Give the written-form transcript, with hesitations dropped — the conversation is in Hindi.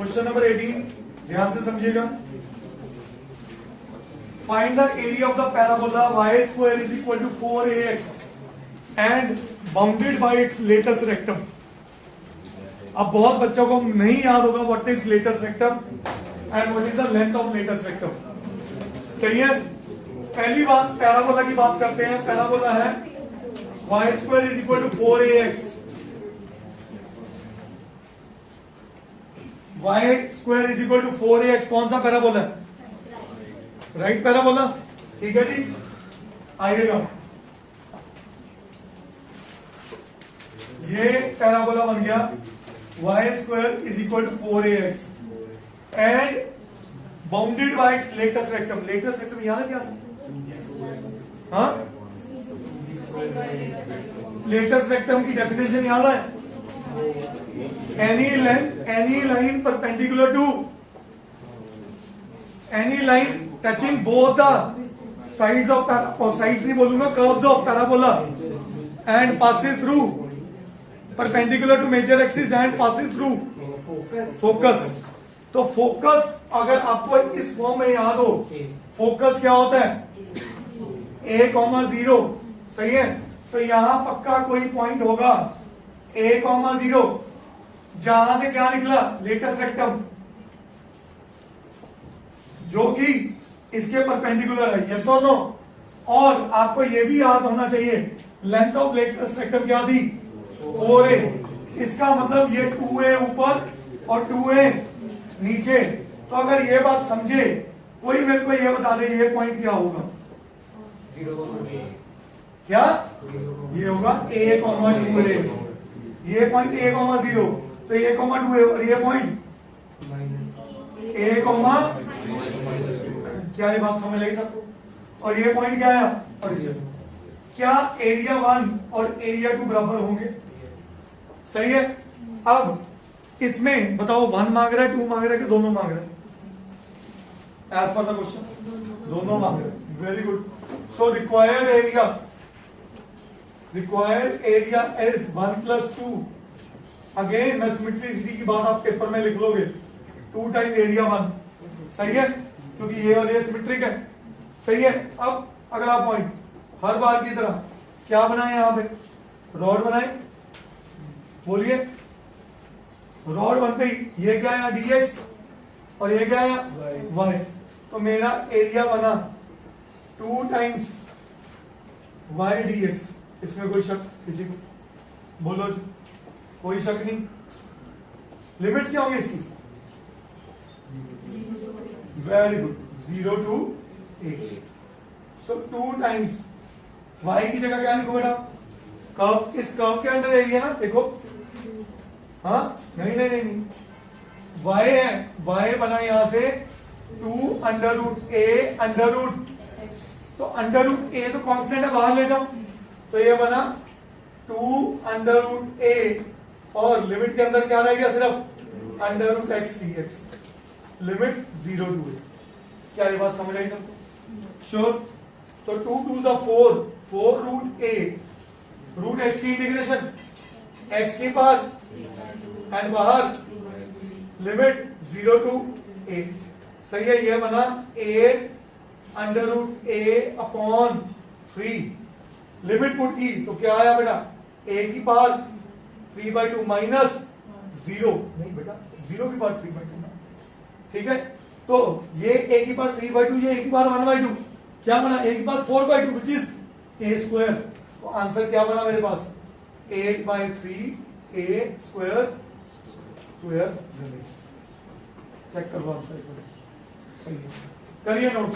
क्वेश्चन नंबर 18 ध्यान से समझिएगा। Find the area of the parabola y square is equal to 4ax and bounded by its latus rectum. अब बहुत बच्चों को नहीं याद होगा what is latus rectum and what is the length of latus rectum. सही है। पहली बात पैराबोला की बात करते हैं। पैराबोला है y square is equal to 4ax, y square is equal to 4ax। कौन सा पैराबोला है? Right parabola. ठीक है जी, आइएगा। ये पैराबोला बन गया y square is equal to 4ax and bounded by its latus rectum. Latus rectum याद है क्या था? हाँ, लेटेस्ट रेक्टम की डेफिनेशन याद है? any line perpendicular to any line touching both the sides of sides नहीं बोलूंगा, curves of parabola and passes through perpendicular to major axis and passes through focus। तो फोकस अगर आपको इस फॉर्म में याद हो, फोकस क्या होता है? a,0। सही है। तो यहां पक्का कोई पॉइंट होगा a,0 जहां से क्या निकला? लेटेस्ट रेक्टम, जो कि इसके परपेंडिकुलर है। यस और नो? और आपको यह भी याद होना चाहिए लेंथ ऑफ लेटेस्ट रेक्टम क्या थी? 4a। इसका मतलब ये 2a ऊपर और 2a नीचे। तो अगर ये बात समझे, कोई मेरे को ये बता दे ये पॉइंट क्या होगा? क्या ये होगा? a,2a। ये पॉइंट a,0, तो a,2a और ये पॉइंट a, क्या ये बात समझ लगी सबको? और ये पॉइंट क्या है? ओरिजिन। क्या एरिया 1 और एरिया 2 बराबर होंगे? सही है। अब इसमें बताओ 1 मांग रहा है, 2 मांग रहा है कि दोनों मांग रहे हैं? एज पर द क्वेश्चन दोनों मांग रहे हैं। Very good. So required area is 1+2। Again मैं सिमेट्रिसिटी की बात आप पेपर में लिख लोगे, 2 टाइम्स एरिया 1। सही है, क्योंकि ये और ये सिमेट्रिक है। सही है। अब अगला पॉइंट, हर बार की तरह क्या बनाए? यहां पे रॉड बनाए। बोलिए, रॉड बनते ही ये क्या है? dx और ये क्या है? y। तो मेरा एरिया बना 2 टाइम्स y dx। इसमें कोई शक किसी को? बोलो जी, कोई शक नहीं। लिमिट्स क्या होंगी इसकी? Very good, 0 to 8। So 2 times y की जगह क्या लिखो बेटा? कर्व। इस कर्व के अंदर एरिया ना, देखो। हाँ, नहीं, y है, y बना यहां से 2√a√। तो √a तो कांस्टेंट है, बाहर ले जाओ। तो ये बना 2√a और लिमिट के अंदर क्या रहेगा? सिर्फ √x dx। Limit 0 to a। क्या ये बात समझ आई सबको? श्योर। तो 2 2s are 4√a √x की इंटीग्रेशन x के पार एंड बाहर लिमिट 0 to a। सही है। ये बना 8√a/3। लिमिट पुट की तो क्या आया बेटा? a की पावर 3/2 माइनस 0। नहीं बेटा, 0 की पावर 3/2। ठीक है। तो ये a की पावर 3/2, ये a की पावर 1/2। क्या बना? a की power 4/2 which is a square. तो आंसर क्या बना मेरे पास? 8/3 a स्क्वायर लिमिट्स। चेक कर लो आंसर। सही है, करिए नोट।